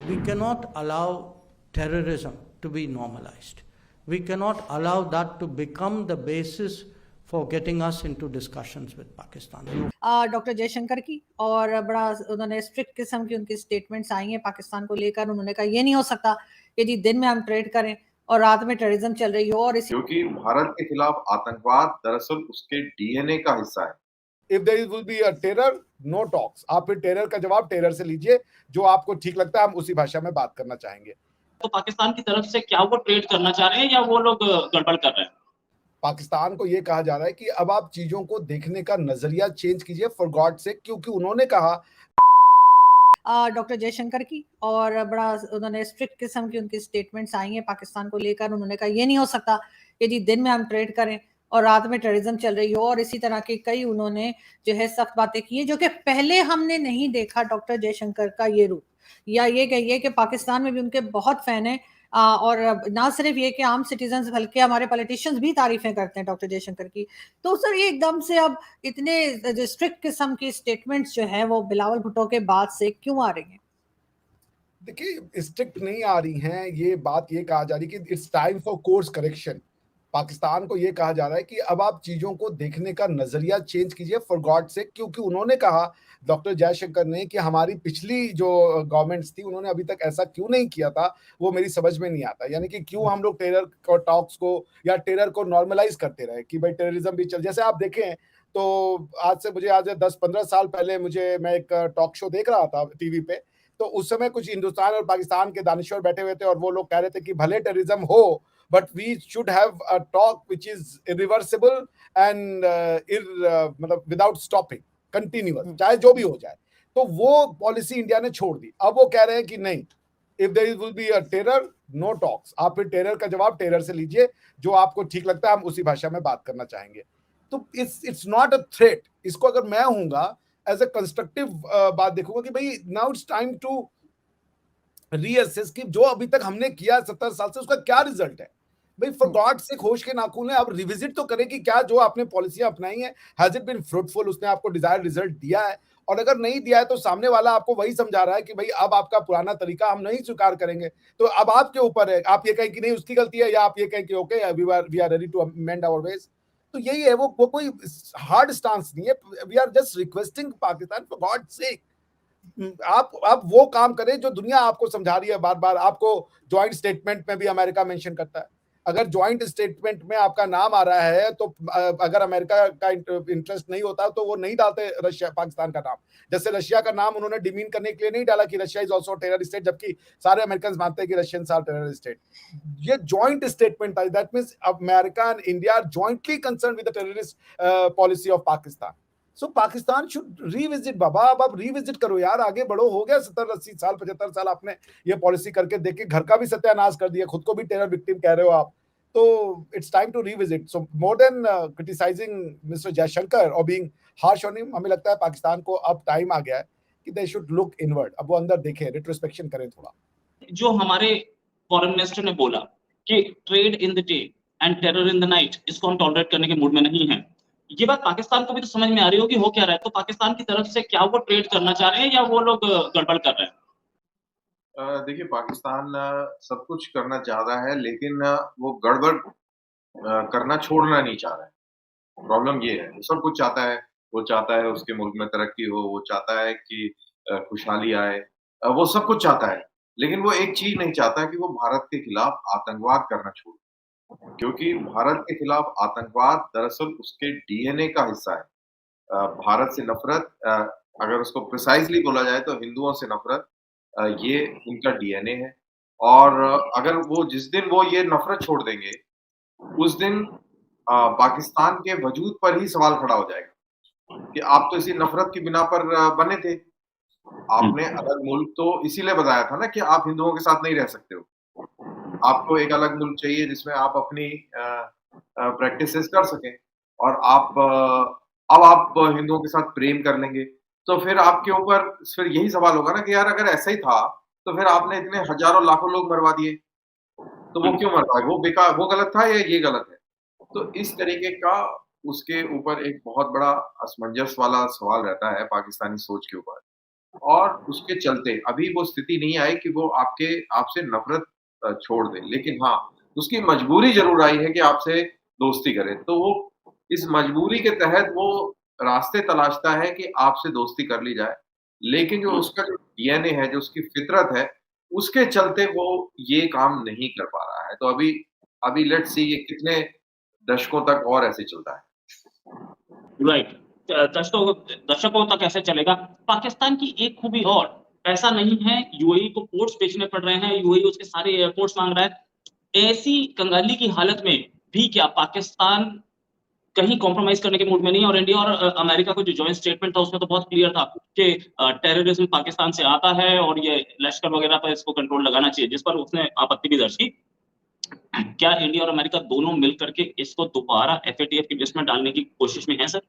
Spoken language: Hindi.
We cannot allow terrorism to be normalized. We cannot allow that to become the basis for getting us into discussions with Pakistan. Doctor Jaishankar की और बड़ा उन्होंने स्ट्रिक्ट किस्म की उनकी स्टेटमेंट्स आई हैं पाकिस्तान को लेकर। उन्होंने कहा ये नहीं हो सकता कि जी दिन में हम ट्रेड करें और रात में टेररिज्म चल रही हो। और क्योंकि भारत के खिलाफ आतंकवाद दरअसल उसके डीएनए का हिस्सा है। If there will be a terror, no talks. आप फिर टेरर का जवाब टेरर से लीजिए, जो आपको ठीक लगता है हम उसी भाषा में बात करना चाहेंगे। तो पाकिस्तान की तरफ से क्या वो ट्रेड करना चाह रहे हैं या वो लोग गड़बड़ कर रहे हैं? पाकिस्तान को ये कहा जा रहा है कि अब आप चीजों को देखने का नजरिया चेंज कीजिए फॉर गॉड से, क्योंकि उन्होंने कहा डॉक्टर जयशंकर की और बड़ा उन्होंने स्ट्रिक्ट किस्म की उनकी स्टेटमेंट्स आई हैं पाकिस्तान को लेकर। उन्होंने कहा ये नहीं हो सकता कि जी दिन में हम ट्रेड करें और रात में टेररिज्म चल रही हो। और इसी तरह के कई उन्होंने जो है सख्त बातें की हैं, जो कि पहले हमने नहीं देखा डॉक्टर जयशंकर का ये रूप। या ये कहिए कि पाकिस्तान में भी उनके बहुत फैन है और ना सिर्फ ये कि आम सिटीजन्स बल्कि हमारे पॉलिटिशियंस भी तारीफें करते हैं डॉक्टर जयशंकर की। तो सर ये एकदम से अब इतने स्ट्रिक्ट किस्म की स्टेटमेंट्स जो है वो बिलावल भुट्टो के बाद से क्यों आ रही हैं? देखिए, स्ट्रिक्ट नहीं आ रही हैं, ये बात ये कहा जा रही है कि it's time for course correction. Pakistan को ये कहा जा रहा है कि अब आप चीजों को देखने का नजरिया चेंज कीजिए फॉर गॉड से, क्योंकि उन्होंने कहा डॉक्टर जयशंकर ने कि हमारी पिछली जो गवर्नमेंट्स थी उन्होंने अभी तक ऐसा क्यों नहीं किया था, वो मेरी समझ में नहीं आता। यानी कि क्यों हम लोग टेरर को टॉक्स को या टेरर को नॉर्मलाइज करते रहे कि भाई टेररिज्म भी चल। जैसे आप देखें तो आज 10-15 साल पहले मैं एक टॉक शो देख रहा था टीवी पे, तो उस समय कुछ हिंदुस्तान और पाकिस्तान के दानिश्वर बैठे हुए थे और वो लोग कह रहे थे कि भले टेररिज्म हो, but we should have a talk which is irreversible and मतलब without stopping, continuous, चाहे जो भी हो जाए। तो वो पॉलिसी इंडिया ने छोड़ दी। अब वो कह रहे हैं कि नहीं, if there will be a terror, no talks. आप फिर टेरर का जवाब टेरर से लीजिए, जो आपको ठीक लगता है हम उसी भाषा में बात करना चाहेंगे। तो it's not a threat. इसको अगर मैं हूँगा एज ए कंस्ट्रक्टिव बात देखूंगा कि भाई now it's time to reassess कि जो अभी तक हमने किया 70 साल से उसका क्या रिजल्ट है। भाई फॉर गॉड से होश के नाखून है, अब रिविजिट तो करें कि क्या जो आपने पॉलिसियां अपनाई हैं हैज इट बीन फ्रूटफुल, उसने आपको डिजायर्ड रिजल्ट दिया है। और अगर नहीं दिया है तो सामने वाला आपको वही समझा रहा है कि भाई अब आपका पुराना तरीका हम नहीं स्वीकार करेंगे। तो अब आपके ऊपर है, आप ये कहें कि नहीं उसकी गलती है, या आप ये कहें कि okay we are ready to amend our ways. तो यही है, वो कोई हार्ड स्टांस नहीं है। We are just requesting Pakistan for God sake, आप वो काम करें जो दुनिया आपको समझा रही है बार बार। आपको ज्वाइंट स्टेटमेंट में भी अमेरिका मेंशन करता है। अगर ज्वाइंट स्टेटमेंट में आपका नाम आ रहा है तो अगर अमेरिका का इंटरेस्ट नहीं होता तो वो नहीं डालते रशिया पाकिस्तान का नाम। जैसे रशिया का नाम उन्होंने डिमीन करने के लिए नहीं डाला कि Russia is also terror state, जबकि सारे अमेरिकन मानते हैं कि रशियंस आर टेरर स्टेट। ये ज्वाइंट स्टेटमेंट है, that means America and India are jointly concerned with the terrorist policy of Pakistan. So Pakistan should revisit बाबा। अब आप रीविजिट करो यार, आगे बढ़ो। हो गया 70-80 साल 75 साल आपने ये पॉलिसी करके देख के घर का भी सत्यानाश कर दिया, खुद को भी टेरर विक्टिम कह रहे हो आप। तो it's time to revisit. So more than criticising mister Jaishankar और बीइंग हार्श ऑन हिम, हमें लगता है पाकिस्तान को अब टाइम आ गया है कि दे शुड लुक इनवर्ड। अब वो अंदर देखें, रिट्रोस्पेक्शन करें थोड़ा। जो हमारे फॉरेन मिनिस्टर ने बोला कि trade in the day and terror in the night, इसको हम टॉलरेट करने के मूड में नहीं हैं। ये बात पाकिस्तान को भी तो समझ में आ रही होगी हो क्या रहा है। तो पाकिस्तान की तरफ से क्या वो ट्रेड करना चाह रहे हैं या वो लोग गड़बड़ कर रहे हैं? देखिए, पाकिस्तान सब कुछ करना चाह रहा है, लेकिन वो गड़बड़ करना छोड़ना नहीं चाह रहा है। प्रॉब्लम ये है, वो सब कुछ चाहता है। वो चाहता है उसके मुल्क में तरक्की हो, वो चाहता है कि खुशहाली आए, वो सब कुछ चाहता है। लेकिन वो एक चीज नहीं चाहता कि वो भारत के खिलाफ आतंकवाद करना छोड़े, क्योंकि भारत के खिलाफ आतंकवाद दरअसल उसके डीएनए का हिस्सा है। भारत से नफरत, अगर उसको प्रिसाइजली बोला जाए तो हिंदुओं से नफरत, ये उनका डीएनए है। और अगर वो जिस दिन वो ये नफरत छोड़ देंगे, उस दिन पाकिस्तान के वजूद पर ही सवाल खड़ा हो जाएगा कि आप तो इसी नफरत की बिना पर बने थे। आपने अलग मुल्क तो इसीलिए बताया था ना कि आप हिंदुओं के साथ नहीं रह सकते हो। आपको एक अलग मुल्क चाहिए जिसमें आप अपनी प्रैक्टिसेस कर सकें, और अब आप हिंदुओं के साथ प्रेम कर लेंगे। तो फिर आपके ऊपर फिर यही सवाल होगा ना कि यार अगर ऐसा ही था तो फिर आपने इतने हजारों लाखों लोग मरवा दिए, तो वो क्यों मरवाए? वो बेकार, वो गलत था या ये गलत है? तो इस तरीके का उसके ऊपर एक बहुत बड़ा असमंजस वाला सवाल रहता है पाकिस्तानी सोच के ऊपर। और उसके चलते अभी वो स्थिति नहीं आई कि वो आपसे नफरत छोड़ दे, लेकिन हाँ, उसकी मजबूरी ज़रूर आई है कि आपसे दोस्ती करे। तो वो इस मजबूरी के तहत वो रास्ते तलाशता है कि आपसे दोस्ती कर ली जाए। लेकिन जो उसका जो डीएनए है, जो उसकी फितरत है, उसके चलते वो ये काम नहीं कर पा रहा है। तो अभी लेट्स सी ये कितने दशकों तक और ऐसे चलता है। राइट। दशकों तक ऐसे चलेगा। पाकिस्तान की एक खूबी और, पैसा नहीं है, यूएई को पोर्ट्स बेचने पड़ रहे हैं, यूएई उसके सारे एयरपोर्ट्स मांग रहा है। ऐसी कंगाली की हालत में भी क्या पाकिस्तान कहीं कॉम्प्रोमाइज करने के मूड में नहीं है? और इंडिया और अमेरिका का जो जॉइंट स्टेटमेंट था उसमें तो बहुत क्लियर था कि टेररिज्म पाकिस्तान से आता है और ये लश्कर वगैरह पर इसको कंट्रोल लगाना चाहिए, जिस पर उसने आपत्ति भी दर्ज की। क्या इंडिया और अमेरिका दोनों मिल करके इसको दोबारा एफएटीएफ की लिस्ट में डालने की कोशिश में है सर?